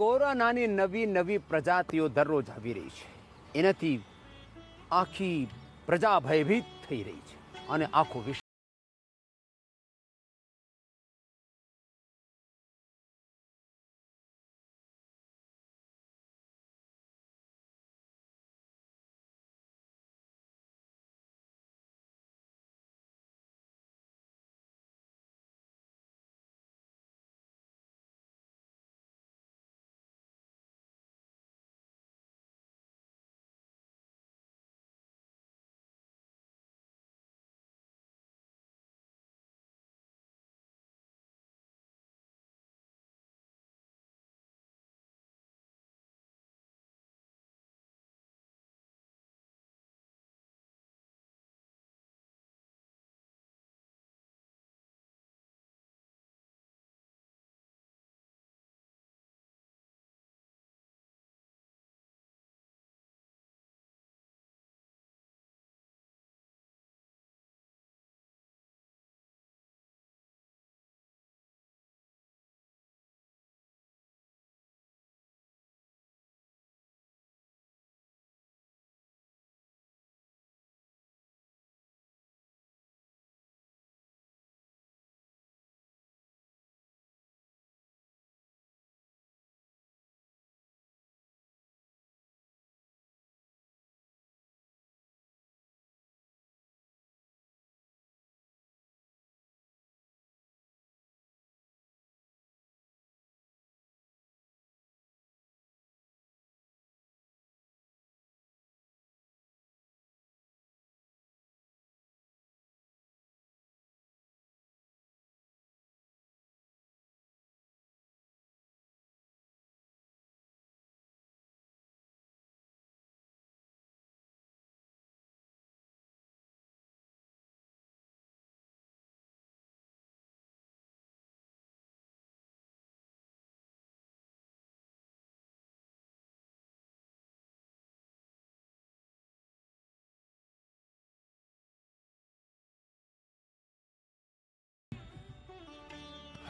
કોરોનાની નવી નવી પ્રજાતિઓ દરરોજ આવી રહી છે. એનાથી આખી પ્રજા ભયભીત થઈ રહી છે અને આખો વિશ્વ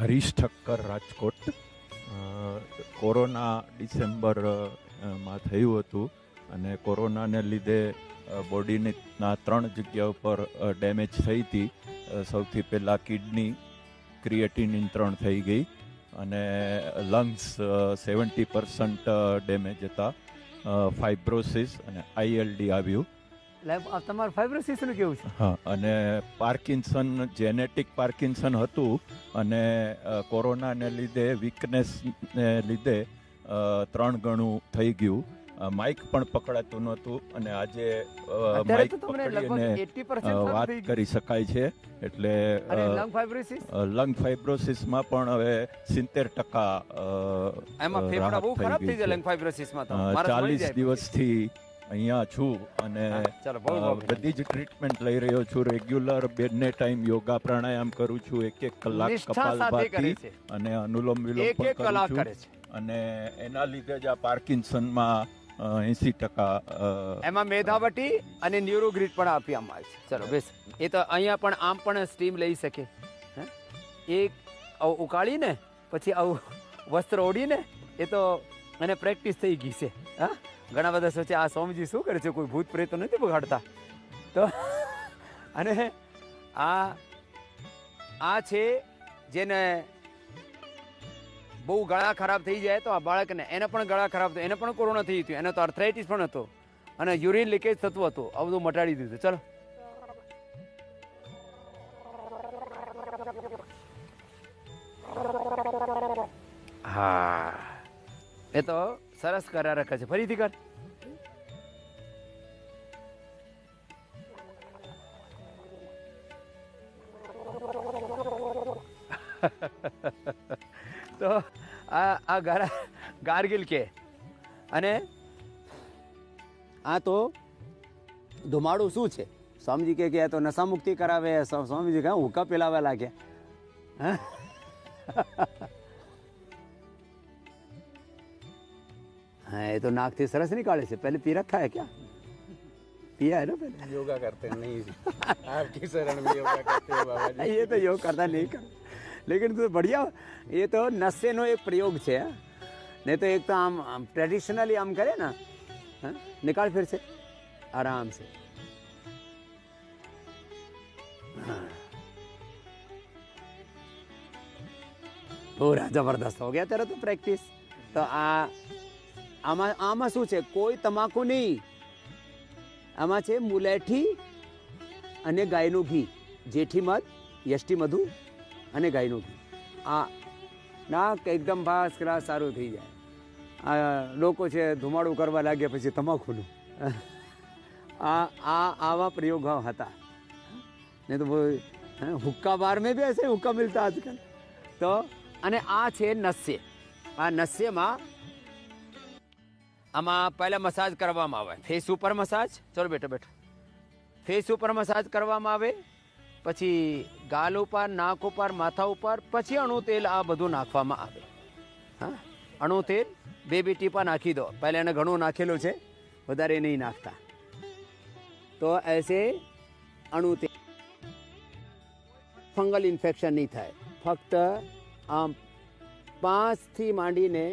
હરીશ ઠક્કર, રાજકોટ. કોરોના ડિસેમ્બરમાં થયું હતું અને કોરોનાને લીધે બોડીના 3 જગ્યા ઉપર ડેમેજ થઈ હતી. સૌથી પહેલાં કિડની, ક્રિએટિનિન 3 થઈ ગઈ અને લંગ્સ 70% ડેમેજ હતા. ફાઇબ્રોસિસ અને આઈએલડી આવ્યું. તમારું ફાઇબ્રોસિસનું કેવું છે? હા, અને પાર્કિન્સન, જેનેટિક પાર્કિન્સન હતું અને કોરોનાને લીધે, વીકનેસને લીધે 3 ગણું થઈ ગયું. માઇક પણ પકડાતું નહોતું અને આજે માઇક પકડીને વાત કરી શકાય છે. એટલે લંગ ફાઇબ્રોસિસમાં પણ હવે 70% 40 દિવસથી અહીંયા છું અને બધી જ ટ્રીટમેન્ટ લઈ રહ્યો છું. રેગ્યુલર 2 ટાઈમ યોગા પ્રાણાયામ કરું છું. 1 કલાક કપાલભાતી અને અનુલોમ વિલોમ પણ કરું છું. અને એના લીધે જ આ પાર્કિન્સનમાં 80% એમાં મેધાવટી અને ન્યુરોગ્રીડ પણ આપવામાં આવે છે. ચલો બેસ. એ તો અહીંયા પણ આમ પણ સ્ટીમ લઈ શકે. એક ઉકાળીને પછી આવું વસ્ત્ર ઓઢીને એ તો એને પ્રેક્ટિસ થઈ ગઈ છે. હા, ઘણા બધા સોચે આ સ્વામીજી શું કરે છે, કોઈ ભૂત પ્રેત નથી બગાડતા. તો અને આ છે જેને બહુ ગળા ખરાબ થઈ જાય તો આ બાળકને, એને પણ ગળા ખરાબ થયો, એને પણ કોરોના થઈ ગયું, એને તો આર્થરાઇટિસ પણ હતો અને યુરિન લીકેજ થતું હતું. આ બધું મટાડી દીધું. ચલો હા, એ તો સરસ કર્યા રાખે છે. ફરીથી કર. તો આ ગાર્ગિલ કે અને આ તો ધુમાડું શું છે? સ્વામીજી કે આ તો નશા મુક્તિ કરાવે. સ્વામીજી કહે હુક્કા પીલાવા લાગ્યા. हाँ, ये तो नाक से सरस निकाले से पहले पी रखा है क्या? पिया है ना पहले? योगा करते हैं नहीं आपकी शरण में योगा करते हैं बाबा जी. ये तो योग करता नहीं कर, लेकिन तो बढ़िया. ये तो नशे नो एक प्रयोग છે नहीं तो एक तो आम ट्रेडिशनली आम करे ना, हाँ? निकाल फिर से आराम से। हाँ। पूरा जबरदस्त हो गया तेरा तो प्रेक्टिस। तो આમાં શું છે, કોઈ તમાકુ નહીં, આમાં છે મુલેઠી અને ગાયનું ઘી, જેઠી મધ, યષ્ટી મધુ અને ગાયનું ઘી। આ ના એકદમ ફાસ્ટ ક્લાસ સારું થઈ જાય। આ લોકો છે ધુમાડું કરવા લાગે પછી તમાકુનું। આવા પ્રયોગો હતા। नहीं तो वो हुक्का बार में भी ऐसे हुक्का मिलता आजकल। तो અને આ છે નસ્ય। આ નસ્યમાં આમાં પહેલા મસાજ કરવામાં આવે, ફેસ ઉપર મસાજ। ચલો બેઠો બેઠો, ફેસ ઉપર મસાજ કરવામાં આવે, પછી ગાલ ઉપર, નાક ઉપર, માથા ઉપર, પછી અણુ તેલ આ બધું નાખવામાં આવે। હા, અણુ તેલ 2 ટીપા નાખી દો। પહેલા એને ઘણું નાખેલું છે, વધારે નહીં નાખતા। તો ऐसे અણુ તેલ ફંગલ ઇન્ફેક્શન નહીં થાય। ફક્ત આમ 5 થી માંડીને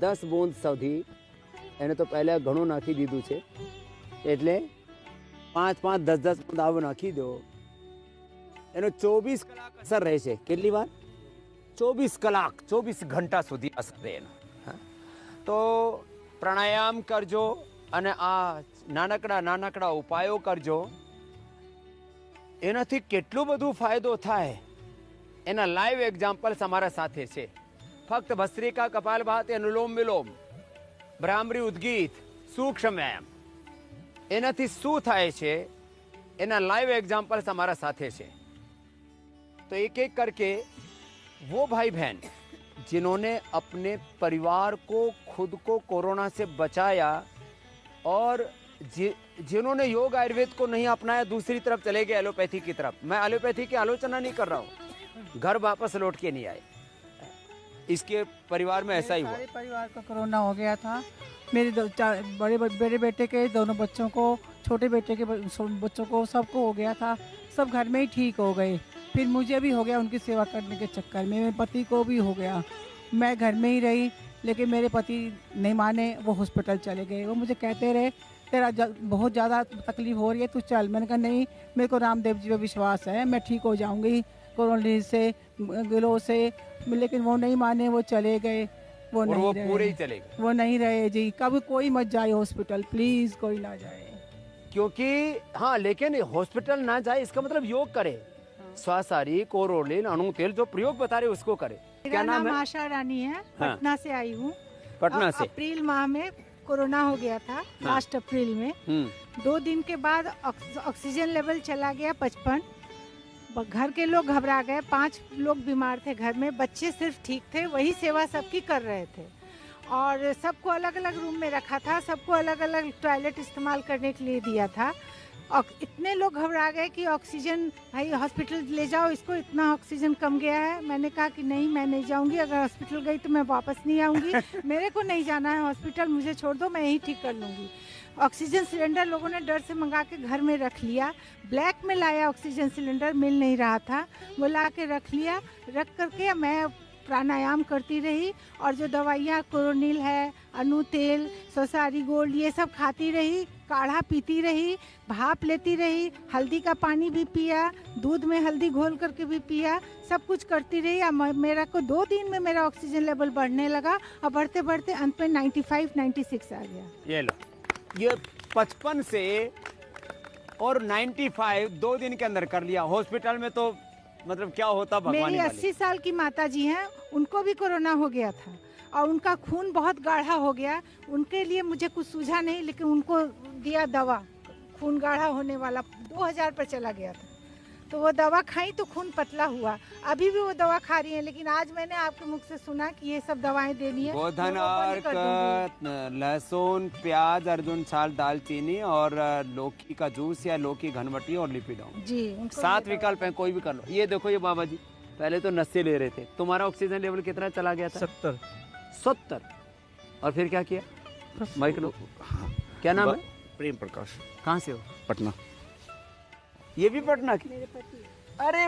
10 બૂંદ સુધી એને તો પહેલા ઘણું નાખી દીધું છે, એટલે 5-5, 10-10 બૂંદ આવું નાખી દો। એનો 24 કલાક અસર રહેશે। કેટલી વાર? 24 કલાક, 24 ઘંટા સુધી અસર રહે એનો। તો પ્રાણાયામ કરજો અને આ નાનકડા નાનકડા ઉપાયો કરજો। એનાથી કેટલું બધું ફાયદો થાય એના લાઈવ એક્ઝામ્પલ્સ અમારા સાથે છે। ફક્ત ભસ્ત્રિકા, કપાલભાતિ, અનુલોમ વિલોમ, ભ્રામરી, ઉદ્ગીત, સૂક્ષ્મ વ્યાયામ, એનાથી શું થાય છે એના લાઈવ એક્ઝામ્પલ્સ हमारा साथे છે। तो एक एक करके वो भाई बहन जिन्होंने अपने परिवार को, खुद को कोरोना से बचाया और जिन्होंने योग आयुर्वेद को नहीं अपनाया, दूसरी तरफ चले गए एलोपैथी की तरफ। मैं एलोपैथी की आलोचना नहीं कर रहा हूँ, घर वापस लौट के नहीं आए। इसके परिवार में ऐसा ही हुआ। सारे परिवार को कोरोना हो गया था। मेरे बड़े बेटे के दोनों बच्चों को, छोटे बेटे के बच्चों को, सबको हो गया था। सब घर में ही ठीक हो गए। फिर मुझे भी हो गया उनकी सेवा करने के चक्कर में। मेरे पति को भी हो गया। मैं घर में ही रही, लेकिन मेरे पति नहीं माने, वो हॉस्पिटल चले गए। वो मुझे कहते रहे तेरा बहुत ज़्यादा तकलीफ हो रही है, तू चल। मैंने कहा नहीं, मेरे को रामदेव जी पे विश्वास है, मैं ठीक हो जाऊंगी कोरोना से, गिलो से। लेकिन वो नहीं माने, वो चले गए। वो नहीं वो रहे, पूरे ही चले गए। वो नहीं रहे जी। कभी कोई मत जाए हॉस्पिटल, प्लीज कोई ना जाए। क्योंकि हाँ, लेकिन हॉस्पिटल ना जाए इसका मतलब योग करे। स्वासारी, कोरोलिन, अणु तेल जो प्रयोग बता रहे उसको करे। क्या नाम है? आशा रानी है, हाँ। पटना से आई हूँ। पटना से। अप्रैल माह में कोरोना हो गया था, लास्ट अप्रैल में। 2 दिन के बाद ऑक्सीजन लेवल चला गया 55। घर के लोग घबरा गए। 5 लोग बीमार थे घर में, बच्चे सिर्फ ठीक थे। वही सेवा सबकी कर रहे थे और सबको अलग अलग रूम में रखा था, सबको अलग अलग टॉयलेट इस्तेमाल करने के लिए दिया था। और इतने लोग घबरा गए कि ऑक्सीजन, भाई हॉस्पिटल ले जाओ इसको, इतना ऑक्सीजन कम गया है। मैंने कहा कि नहीं, मैं नहीं जाऊंगी। अगर हॉस्पिटल गई तो मैं वापस नहीं आऊंगी। मेरे को नहीं जाना है हॉस्पिटल, मुझे छोड़ दो, मैं यही ठीक कर लूंगी। ऑक्सीजन सिलेंडर लोगों ने डर से मंगा के घर में रख लिया। ब्लैक में लाया ऑक्सीजन सिलेंडर, मिल नहीं रहा था, वो ला के रख लिया। रख करके मैं प्राणायाम करती रही और जो दवाइयाँ कोरोनिल है, अनु तेल, सोसारी गोल्ड, ये सब खाती रही। काढ़ा पीती रही, भाप लेती रही, हल्दी का पानी भी पिया, दूध में हल्दी घोल करके भी पिया। सब कुछ करती रही। मेरा को 2 दिन में मेरा ऑक्सीजन लेवल बढ़ने लगा और बढ़ते बढ़ते अंत में 95-96 आ गया। ये लो, ये 55 से और 95 2 दिन के अंदर कर लिया। हॉस्पिटल में तो मतलब क्या होता भगवान मेरी 80 साल की माता जी हैं, उनको भी कोरोना हो गया था और उनका खून बहुत गाढ़ा हो गया। उनके लिए मुझे कुछ सूझा नहीं, लेकिन उनको दिया दवा, खून गाढ़ा होने वाला 2000 पर चला गया था। तो वो दवा खाई तो खून पतला हुआ। अभी भी वो दवा खा रही है, लेकिन आज मैंने आपके मुख से सुना कि ये सब दवाएं देनी है। गोधन तो वो बंद अर्क, कर दूंगी। लहसुन, प्याज, अर्जुन छाल, दालचीनी और लौकी का जूस या लौकी घनवटी और लिपिडॉन, जी उनको 7 ये विकल्प हैं, कोई भी कर लो। ये देखो, ये बाबा जी पहले तो नशे ले रहे थे। तुम्हारा ऑक्सीजन लेवल कितना चला गया था? 70। और फिर क्या किया? माइक लो। क्या नाम है? प्रेम प्रकाश, कहाँ से हो? पटना। ये भी पटना की? मेरे पति अरे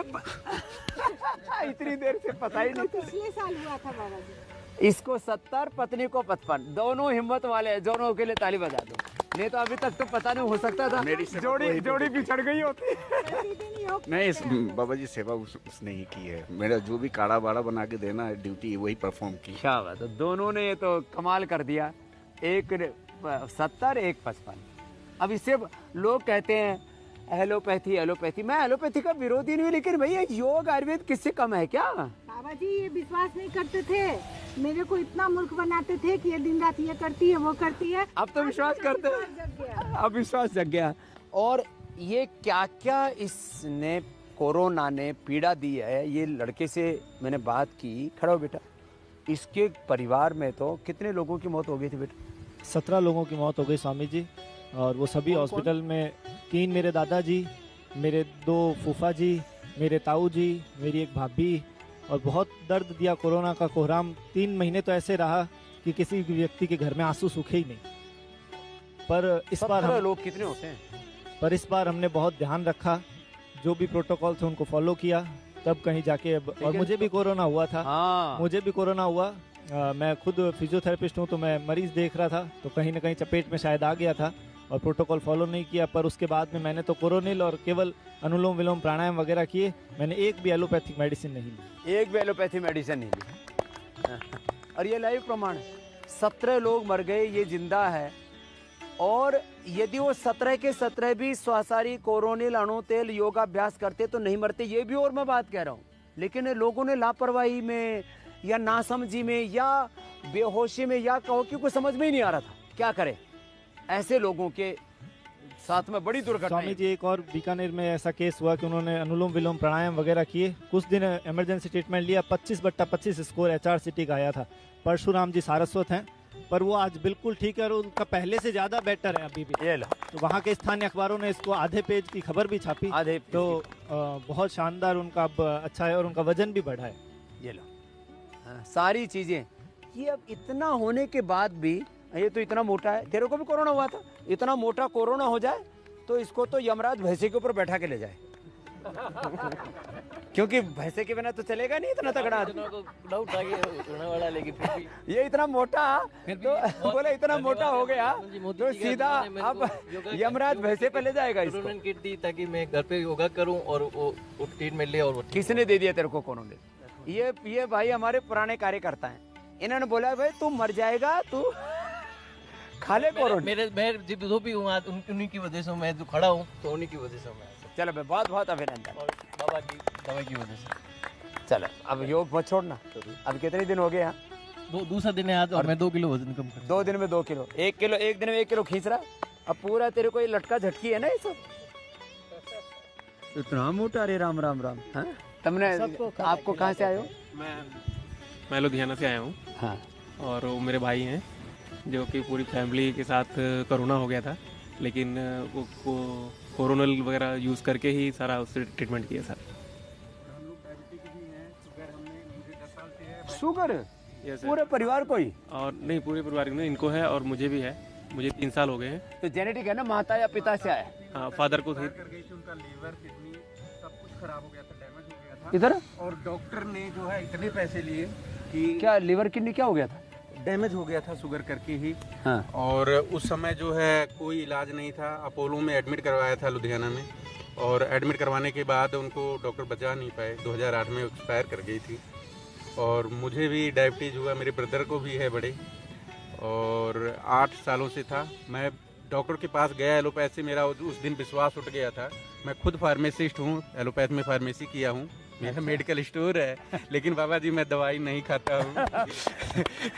इतनी देर से पता ही नहीं था। पिछले साल हुआ था बाबा जी। इसको 70, पत्नी को 55, दोनों हिम्मत वाले हैं, दोनों के लिए ताली बजा दो। नहीं तो अभी तक तो पता नहीं, हो सकता था मेरी सेवा जोड़ी वही जोड़ी बिछड़ गई होती। प्रतिदिन योग नहीं, इस बाबा जी सेवा उसने ही की है। मेरा जो भी काढ़ा बाड़ा बना के देना है ड्यूटी वही परफॉर्म की। क्या बात है, दोनों ने तो कमाल कर दिया। एक 70, एक 55। अब इससे लोग कहते हैं एलोपैथी एलोपैथी, मैं एलोपैथी का विरोधी नहीं हूँ, लेकिन भैया योग आयुर्वेद किससे कम है क्या? बाबा जी ये विश्वास नहीं करते थे, मेरे को इतना मूर्ख बनाते थे कि ये दिन रात ये करती है वो करती है। अब तो विश्वास करते हैं, जग गया। अब विश्वास जग गया। और ये क्या क्या इसने कोरोना ने पीड़ा दी है, ये लड़के से मैंने बात की। खड़ा हो बेटा। इसके परिवार में तो कितने लोगों की मौत हो गई थी बेटा? 17 लोगों की मौत हो गई स्वामी जी, और वो सभी हॉस्पिटल में। 3 मेरे दादाजी, मेरे 2 फूफा जी, मेरे ताऊ जी, मेरी एक भाभी। और बहुत दर्द दिया कोरोना का कोहराम। 3 महीने तो ऐसे रहा कि किसी भी व्यक्ति के घर में आंसू सूखे ही नहीं। पर इस बार 17 लोग कितने होते हैं? पर इस बार हमने बहुत ध्यान रखा, जो भी प्रोटोकॉल थे उनको फॉलो किया, तब कहीं जाके। और मुझे भी कोरोना हुआ था। हाँ, मुझे भी कोरोना हुआ। मैं खुद फिजियोथेरेपिस्ट हूँ, तो मैं मरीज देख रहा था, तो कहीं ना कहीं चपेट में शायद आ गया था और प्रोटोकॉल फॉलो नहीं किया। पर उसके बाद में मैंने तो कोरोनिल और केवल अनुलोम विलोम प्राणायाम वगैरह किए। मैंने एक भी एलोपैथिक मेडिसिन नहीं ली। एक भी एलोपैथी मेडिसिन नहीं ली। और ये लाइव प्रमाण है, 17 लोग मर गए, ये जिंदा है। और यदि वो 17 के 17 भी स्वासारी, कोरोनिल, अणु तेल, योगाभ्यास करते तो नहीं मरते। ये भी और मैं बात कह रहा हूँ, लेकिन लोगों ने लापरवाही में या नासमझी में या बेहोशी में, या कहो कि कुछ समझ में ही नहीं आ रहा था क्या करे, ऐसे लोगों के साथ में बड़ी दुर्घटना। स्वामी जी एक और बीकानेर में ऐसा केस हुआ कि उन्होंने अनुलोम विलोम प्राणायाम वगैरह किए, कुछ दिन इमरजेंसी ट्रीटमेंट लिया, 25/25 स्कोर HRCT का आया था। परशुराम जी सारस्वत हैं, पर वो आज बिल्कुल ठीक है और उनका पहले से ज्यादा बेटर है अभी भी। ये लो, तो वहाँ के स्थानीय अखबारों ने इसको आधे पेज की खबर भी छापी। आधे तो बहुत शानदार उनका अब अच्छा है और उनका वजन भी बढ़ा है। ये लो, हाँ, सारी चीजें। ये अब इतना होने के बाद भी, ये तो इतना मोटा है, तेरे को भी कोरोना हुआ था, इतना मोटा कोरोना हो जाए तो इसको तो यमराज भैंसे के ऊपर बैठा के ले जाए। क्योंकि भैंसे के बिना तो चलेगा नहीं इतना तगड़ा आदमी। डाउट आ गया होने वाला, लेकिन फिर भी ये इतना मोटा, फिर भी तो बहुत बोले इतना मोटा हो गया मोदी तो जी का सीधा उन्होंने मेरे अब को योगा यमराज करने भैंसे पे ले जाएगा इसको। उन्होंने किट दी ताकि मैं घर पे योगा करूं और वो ट्रीटमेंट ले। और वो किसने दे दिया तेरे को कोरोना? ये भाई हमारे पुराने कार्यकर्ता हैं, इन्होंने बोला भाई तू मर जाएगा, तू खा ले कोरोना। मैं जो भी हूँ आज उन्हीं की वजह से मैं जो खड़ा हूँ, तो उन्हीं की वजह से मैं। चलो भाई, बहुत बहुत अभिनंदन। और बाबा की दवाई की वजह से। चलो अब योग मत छोड़ना। अब कितने दिन हो गए यहाँ? दूसरा दिन है आज और मैं 2 किलो वजन कम कर। 2 दिन में 2 किलो, 1 किलो, एक दिन में 1 किलो खींच रहा। अब पूरा तेरे को ये लटका झटकी है ना ये सब, इतना मोटा। अरे राम राम राम। हाँ? तुमने, आपको कहाँ से आए हो? मैं लुधियाना से आया हूँ। हाँ, और वो मेरे भाई हैं, जो कि पूरी फैमिली के साथ कोरोना हो गया था, लेकिन वो कोरोनल वगैरह यूज़ करके ही सारा उससे ट्रीटमेंट किया सर। Sugar yes sir. पूरे परिवार को ही? और नहीं, पूरे परिवार में इनको है और मुझे भी है। मुझे 3 साल हो गए हैं। तो जेनेटिक है ना, माता या पिता से आया? हाँ, फादर को थी। उनका लीवर, किडनी सब कुछ खराब हो गया था, डैमेज हो गया था। इधर और डॉक्टर ने जो है इतने पैसे लिए कि क्या लिवर किडनी क्या हो गया था? डैमेज हो गया था शुगर करके ही। हाँ। और उस समय जो है कोई इलाज नहीं था। अपोलो में एडमिट करवाया था लुधियाना में, और एडमिट करवाने के बाद उनको डॉक्टर बचा नहीं पाए, 2008 में एक्सपायर कर गई थी। और मुझे भी डायबिटीज़ हुआ, मेरे ब्रदर को भी है बड़े, और 8 सालों से था। मैं डॉक्टर के पास गया एलोपैथ से, मेरा उस दिन विश्वास उठ गया था। मैं खुद फार्मेसिस्ट हूँ, एलोपैथ में फार्मेसी किया हूँ, मेरा मेडिकल स्टोर है, लेकिन बाबा जी मैं दवाई नहीं खाता हूँ।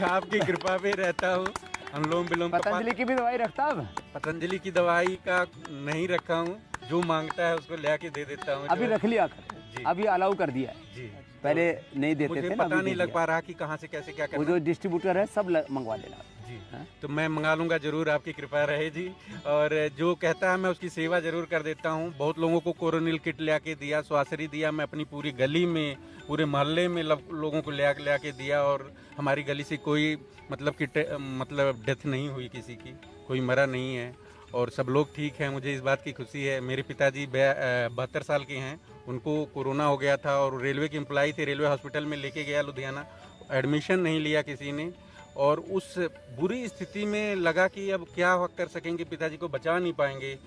आपकी कृपा पे रहता हूँ। अनुलोम विलोम पतंजलि की भी दवाई रखता है? पतंजलि की दवाई का नहीं रखा हूँ, जो मांगता है उसको ले के दे देता हूँ। अभी रख लिया कर, जी। अभी अलाउ कर दिया है। जी, पहले नहीं देते मुझे थे ना, पता अभी नहीं दे लग दिया। पा रहा कि कहाँ से कैसे क्या वो करना। जो डिस्ट्रीब्यूटर है सब मंगवा लेना। जी, हाँ? तो मैं मंगा लूंगा जरूर, आपकी कृपा रहे जी। और जो कहता है मैं उसकी सेवा जरूर कर देता हूँ। बहुत लोगों को कोरोनिल किट ले के दिया, स्वासरी दिया। मैं अपनी पूरी गली में, पूरे मोहल्ले में लोगों को ले के दिया, और हमारी गली से कोई मतलब डेथ नहीं हुई, किसी की कोई मरा नहीं है, और सब लोग ठीक हैं। मुझे इस बात की खुशी है। मेरे पिताजी 72 साल के हैं, उनको कोरोना हो गया था और रेलवे के एम्प्लॉय थे, रेलवे हॉस्पिटल में लेके गया लुधियाना, एडमिशन नहीं लिया किसी ने, और उस बुरी स्थिति में लगा कि अब क्या कर सकेंगे, पिताजी को बचा नहीं पाएंगे,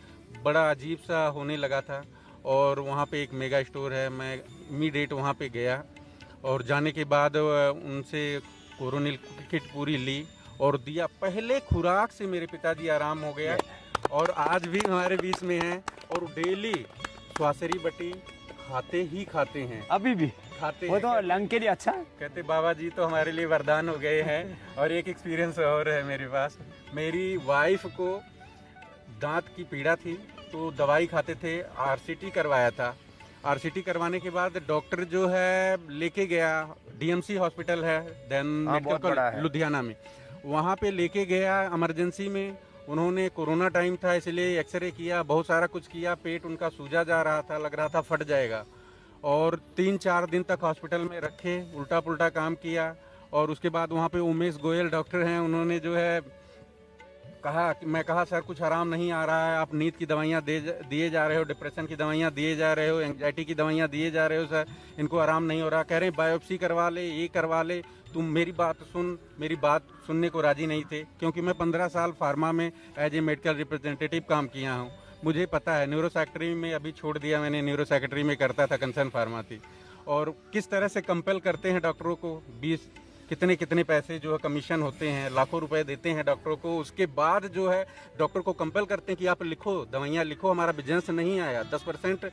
बड़ा अजीब सा होने लगा था। और वहाँ पे एक मेगा स्टोर है, मैं इमीडिएट वहाँ पे गया और जाने के बाद उनसे कोरोनिल किट पूरी ली और दिया। पहले खुराक से मेरे पिताजी आराम हो गया और आज भी हमारे बीच में हैं और डेली स्वासरी बटी खाते ही खाते हैं, अभी भी खाते वो हैं। तो लंग के लिए अच्छा है। कहते बाबा जी तो हमारे लिए वरदान हो गए हैं। और एक एक्सपीरियंस और है मेरे पास, मेरी वाइफ को दांत की पीड़ा थी तो दवाई खाते थे, आरसीटी करवाया था। आरसीटी करवाने के बाद डॉक्टर जो है लेके गया, डीएमसी हॉस्पिटल है देन बहुत बड़ा है। मेडिकल लुधियाना में, वहाँ पे लेके गया इमरजेंसी में। उन्होंने कोरोना टाइम था इसलिए एक्सरे किया, बहुत सारा कुछ किया, पेट उनका सूजा जा रहा था, लग रहा था फट जाएगा, और 3-4 दिन तक हॉस्पिटल में रखे, उल्टा पुल्टा काम किया। और उसके बाद वहाँ पे उमेश गोयल डॉक्टर हैं, उन्होंने जो है कहा कि मैं कहा सर कुछ आराम नहीं आ रहा है, आप नींद की दवाइयाँ दिए जा रहे हो, डिप्रेशन की दवाइयाँ दिए जा रहे हो, एंग्जाइटी की दवाइयाँ दिए जा रहे हो सर, इनको आराम नहीं हो रहा। कह रहे हैं बायोप्सी करवा ले, ये करवा ले। तुम मेरी बात सुन, मेरी बात सुनने को राजी नहीं थे, क्योंकि मैं 15 साल फार्मा में एज ए मेडिकल रिप्रेजेंटेटिव काम किया हूँ, मुझे पता है। न्यूरो सेक्रेटरी में अभी छोड़ दिया मैंने, न्यूरो सेक्रेटरी में करता था, कंसर्न फार्मा थी। और किस तरह से कंपेल करते हैं डॉक्टरों को, 20 कितने पैसे जो है कमीशन होते हैं, लाखों रुपए देते हैं डॉक्टरों को। उसके बाद जो है डॉक्टर को कंपेल करते हैं कि आप लिखो, दवाइयाँ लिखो, हमारा बिजनेस नहीं आया, 10%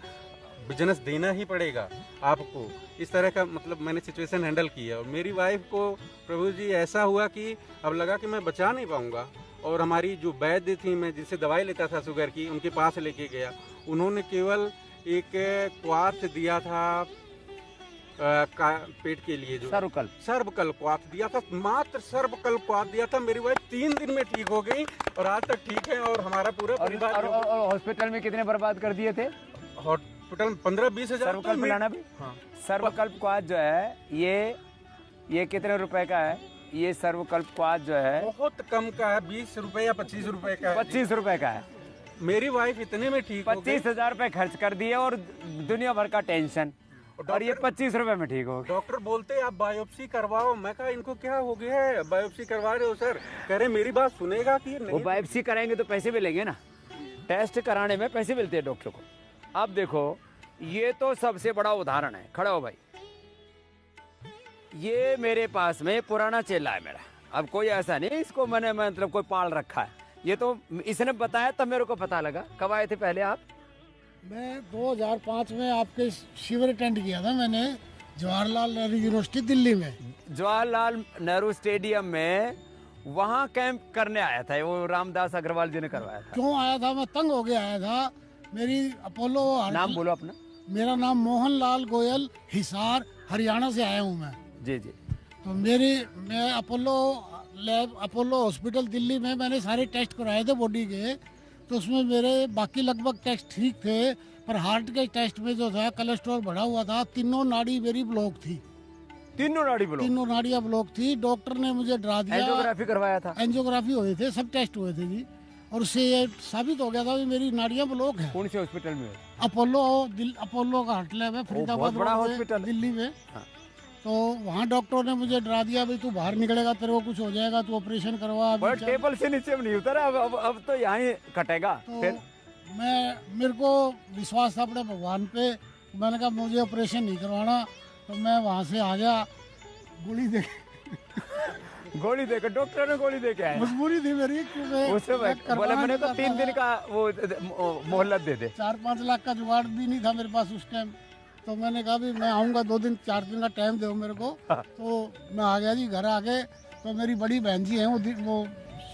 बिजनेस देना ही पड़ेगा आपको। इस तरह का मतलब मैंने सिचुएशन हैंडल किया। और मेरी वाइफ को प्रभु जी ऐसा हुआ कि अब लगा कि मैं बचा नहीं पाऊंगा। और हमारी जो वैद्य थी, मैं जिससे दवाई लेता था शुगर की, उनके पास लेके गया। उन्होंने केवल एक क्वाथ दिया था पेट के लिए, जो सर्वकल क्वाथ दिया था, मात्र सर्वकल क्वाथ दिया था। मेरी वाइफ 3 दिन में ठीक हो गई और आज तक ठीक है। और हमारा पूरा और हॉस्पिटल में कितने बर्बाद कर दिए थे? हॉस्पिटल में 15-20 हजार। सर्वकल्प पिलाना भी? हाँ। सर्वकल्प क्वाथ जो है ये कितने रुपए का है? ये सर्वकल्प क्वाथ जो है बहुत कम का है, 20 रुपए या 25 रुपए का है। 25 रुपए का है। मेरी वाइफ इतने में ठीक हो गई। 25,000 रुपए खर्च कर दिए और दुनिया भर का टेंशन, और ये 25 रुपए में ठीक हो गए। डॉक्टर बोलते आप बायोप्सी करवाओ। मैं कहा इनको क्या हो गया है, बायोप्सी करवा रहे हो सर? कह रहे मेरी बात सुनेगा कि नहीं? वो बायोप्सी कराएंगे तो पैसे मिलेंगे ना, टेस्ट कराने में पैसे मिलते हैं डॉक्टर को। अब देखो, ये तो सबसे बड़ा उदाहरण है। खड़ा हो भाई, ये मेरे पास में पुराना चेला है मेरा। अब कोई ऐसा नहीं इसको मैंने मतलब कोई पाल रखा है, ये तो इसने बताया तब मेरे को पता लगा। कब आए थे पहले आप? मैं 2005 में आपके शिविर अटेंड किया था मैंने, जवाहरलाल नेहरू यूनिवर्सिटी दिल्ली में, जवाहरलाल नेहरू स्टेडियम में। वहाँ कैंप करने आया था, वो रामदास अग्रवाल जी ने करवाया था। क्यों आया था? मैं तंग हो गया आया था। मेरी अपोलो, नाम बोलो अपना। मेरा नाम मोहन लाल गोयल, हिसार हरियाणा से आया हूँ मैं। जी जी। तो मैं अपोलो हॉस्पिटल दिल्ली में मैंने सारे टेस्ट कराए थे बॉडी के। तो उसमें मेरे बाकी लगभग टेस्ट ठीक थे, पर हार्ट के टेस्ट में जो था कोलेस्ट्रॉल बढ़ा हुआ था, तीनों नाड़ी मेरी ब्लॉक थी। तीनों नाड़ियाँ ब्लॉक थी। डॉक्टर ने मुझे डरा दिया। एंजियोग्राफी करवाया था? एंजियोग्राफी हुए थे, सब टेस्ट हुए थे जी, और उससे ये साबित हो गया था कि मेरी नाड़ियाँ ब्लॉक है। कौन से हॉस्पिटल में? अपोलो का हार्ट लैब है फरीदाबाद बड़ा हॉस्पिटल दिल्ली में। हाँ। तो वहाँ डॉक्टरों ने मुझे डरा दिया, भाई तू बाहर निकलेगा तेरे को कुछ हो जाएगा, तू ऑपरेशन करवा। बट टेबल से नीचे नहीं उतरा, अब तो यहाँ ही कटेगा। तो फिर मेरे को विश्वास था अपने भगवान पे। मैंने कहा मुझे ऑपरेशन नहीं करवाना, तो मैं वहाँ से आ गया। गोली देकर डॉक्टर ने गोली दे के आया। मजबूरी थी मेरी, उससे बोले मैंने तो 3 दिन का वो मोहलत दे दे। 4-5 लाख का जुगाड़ भी नहीं था मेरे पास उस टाइम। तो मैंने कहा भी मैं आऊँगा 2-4 दिन का टाइम दो मेरे को। तो मैं आ गया जी, घर आ गए। तो मेरी बड़ी बहन जी है वो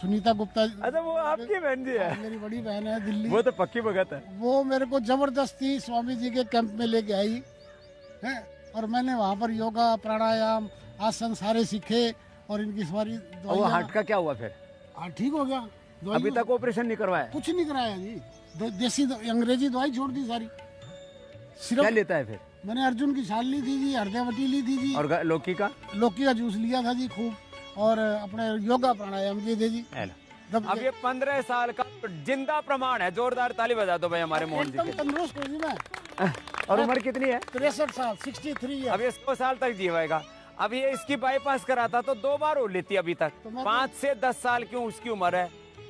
सुनीता गुप्ता। अच्छा, वो आपकी बहन जी है? मेरी बड़ी बहन है दिल्ली। वो तो पक्की भगत है। वो मेरे को जबरदस्ती स्वामी जी के कैंप में लेके आई है, और मैंने वहाँ पर योगा, प्राणायाम, आसन सारे सीखे, और इनकी सारी दवाइयाँ। वो हार्ट का क्या हुआ फिर? हार्ट ठीक हो गया। अभी तक ऑपरेशन नहीं करवाया? कुछ नहीं कराया जी, देसी अंग्रेजी दवाई छोड़ दी सारी। क्या लेता है फिर? मैंने अर्जुन की छाल ली थी जी, हृदयवती ली थी जी, और लौकी का जूस लिया था जी खूब, और अपने योगा प्राणायाम किए थे जी। अब ये 15 साल का जिंदा प्रमाण है। जोरदार ताली बजा दो भाई हमारे मोहन जी के। तंदुरुस्त हो जी मैं। और उम्र कितनी है? 63 साल, 63 ईयर। अब ये 100 साल तक जीवेगा। अब ये इसकी बाईपास कराता तो 2 बार हो लेती अभी तक। तो मैं 5 से 10 साल क्यों उसकी उम्र है,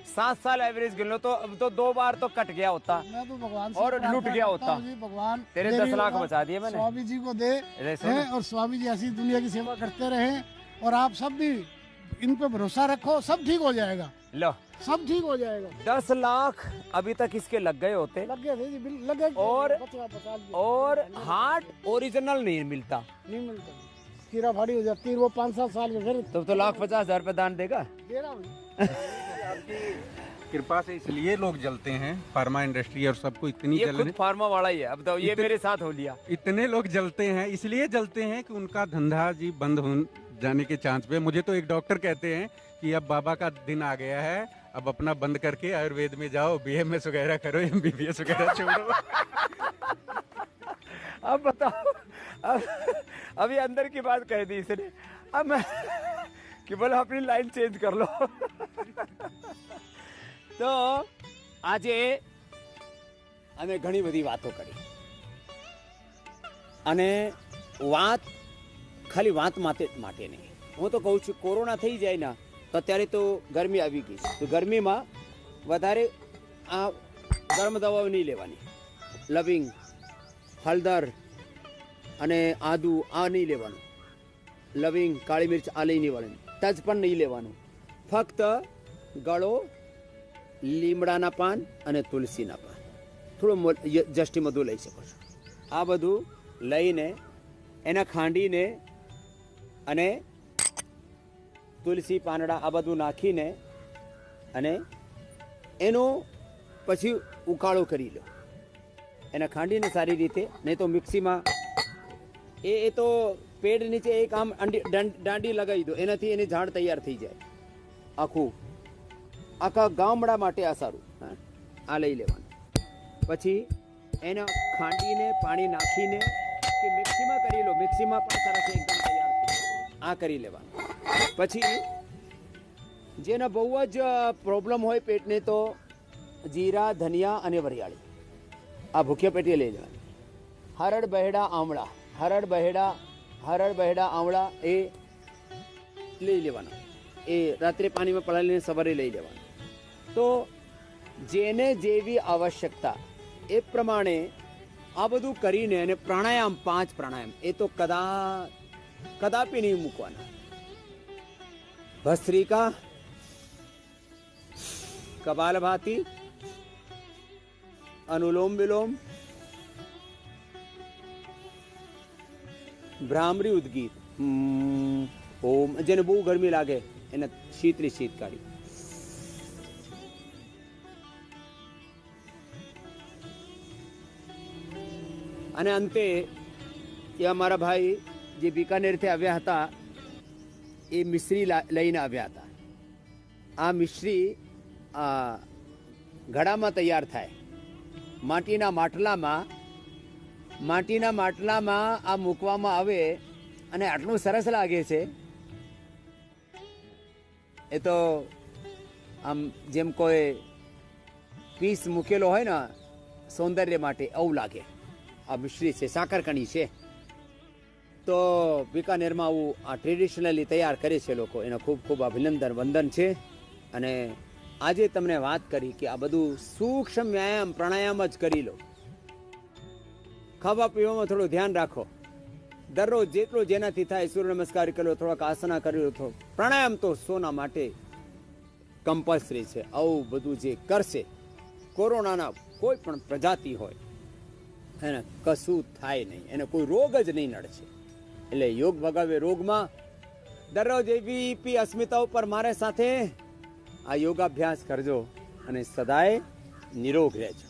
7 साल एवरेज गिन लो तो अब तो 2 बार तो कट गया होता मैं तो भगवान से और प्रार्थना लूट गया करता होता। हूँ जी, भगवान तेरे मेरी 10 लाख और बचा दिए मैंने। स्वामी जी को दे अरे सुन। हैं, और स्वामी जी ऐसी दुनिया की सेवा करते रहें, और आप सब भी इन पे भरोसा रखो, सब ठीक हो जाएगा, लो सब ठीक हो जाएगा। 10 लाख अभी तक इसके लग गए होते लग गए थे जी, लग गए। और- बचा बचा दिया। और हार्ट ओरिजिनल नहीं मिलता नहीं मिलता, कीड़ा फाड़ी हो जाती है, वो 5-7 साल में फिर तो 1,50,000 रुपए दान देगा। दे रहा हूँ। कृपा से इसलिए लोग जलते हैं, फार्मा इंडस्ट्री और सबको इतनी ये जलने, खुद फार्मा वाला ही है। अब तो ये इतने- मेरे साथ हो लिया। इतने लोग जलते हैं, इसलिए जलते हैं कि उनका धंधा जी बंद हो जाने के चांस पे। मुझे तो एक डॉक्टर कहते हैं कि अब बाबा का दिन आ गया है, अब अपना बंद करके आयुर्वेद में जाओ, BMS वगैरह करो, MBBS वगैरह छोड़ो। अब बताओ, अभी अंदर की बात कह दी इसने, अब मैं कि बोलो अपनी लाइन चेंज कर लो। तो આજે અમે ઘણી બધી વાતો કરી અને વાત ખાલી વાત માટે નહીં, હું તો કહું છું કોરોના થઈ જાય ને તો અત્યારે તો ગરમી આવી ગઈ છે, તો ગરમીમાં વધારે આ ગરમ દવાઓ નહીં લેવાની, લવિંગ, હળદર અને આદુ આ નહીં લેવાનું, લવિંગ, કાળી મિર્ચ આ લઈ નહીં લેવાનું, તજ પણ નહીં લેવાનું, ફક્ત ગળો, લીમડાના પાન અને તુલસીના પાન, થોડું જસ્ટી મધુ લઈ શકો છો. આ બધું લઈને એને ખાંડીને અને તુલસી પાંદડા આ બધું નાખીને અને એનો પછી ઉકાળો કરી લો. એને ખાંડીને સારી રીતે, નહીં તો મિક્સીમાં એ તો પેડ નીચે એક આમ દાંડી લગાવી દો, એનાથી એની ઝાડ તૈયાર થઈ જાય આખું. આખા ગામડા માટે આ સારું. હા, આ લઈ લેવાનું. પછી એને ખાંડીને પાણી નાખીને કે મિક્સીમાં કરી લો, મિક્સીમાં પણ સરસ એકદમ તૈયાર થઈ જાય. આ કરી લેવાનું. પછી જેને બહુ જ પ્રોબ્લેમ હોય પેટને તો જીરા, ધનિયા અને વરિયાળી આ ભૂખ્યા પેટીએ લઈ લેવાની. હરડ બહેડા આમળા, હરડ બહેડા આમળા એ લઈ લેવાના. એ રાત્રે પાણીમાં પલાળીને સવારે લઈ લેવાના. તો જેને જેવી આવશ્યકતા એ પ્રમાણે આ બધું કરીને અને પ્રાણાયામ 5 પ્રાણાયામ એ તો કદાપી નહીં મૂકવાના. ભસ્ત્રિકા, કપાલભાતિ, અનુલોમ વિલોમ, ભ્રામરી ઉદ્ગીત, ઓમ, જેને બહુ ગરમી લાગે એને શીતળી શીત કાઢી. અને અંતે એ અમારા ભાઈ જે બિકાનેરથી આવ્યા હતા એ મિશ્રી લઈને આવ્યા હતા. આ મિશ્રી ઘડામાં તૈયાર થાય, માટીના માટલામાં આ મૂકવામાં આવે અને આટલું સરસ લાગે છે. એ તો આમ જેમ કોઈ પીસ મૂકેલો હોય ને સૌંદર્ય માટે આવું લાગે. આ મિશ્રી છે, સાકરકણી છે. તો બિકાનેરમાં આવું આ ટ્રેડિશનલી તૈયાર કરે છે લોકો, એનો ખૂબ ખૂબ અભિનંદન, વંદન છે. અને આજે તમને વાત કરી કે આ બધું સૂક્ષ્મ વ્યાયામ પ્રાણાયામ જ કરી લો. ખાવા પીવામાં થોડું ધ્યાન રાખો. દરરોજ જેટલું જેનાથી થાય સૂર્ય નમસ્કાર કરી લો, થોડાક આસના કરી લો. પ્રાણાયામ તો સોના માટે કમ્પલસરી છે. આવું બધું જે કરશે, કોરોનાના કોઈ પણ પ્રજાતિ હોય એને કશું થાય નહીં, એને કોઈ રોગ જ નહીં નડશે. એટલે યોગ ભગાવે રોગમાં. દરરોજ એવી અસ્મિતા ઉપર મારે સાથે આ યોગાભ્યાસ કરજો અને સદાય નિરોગ રહેજો.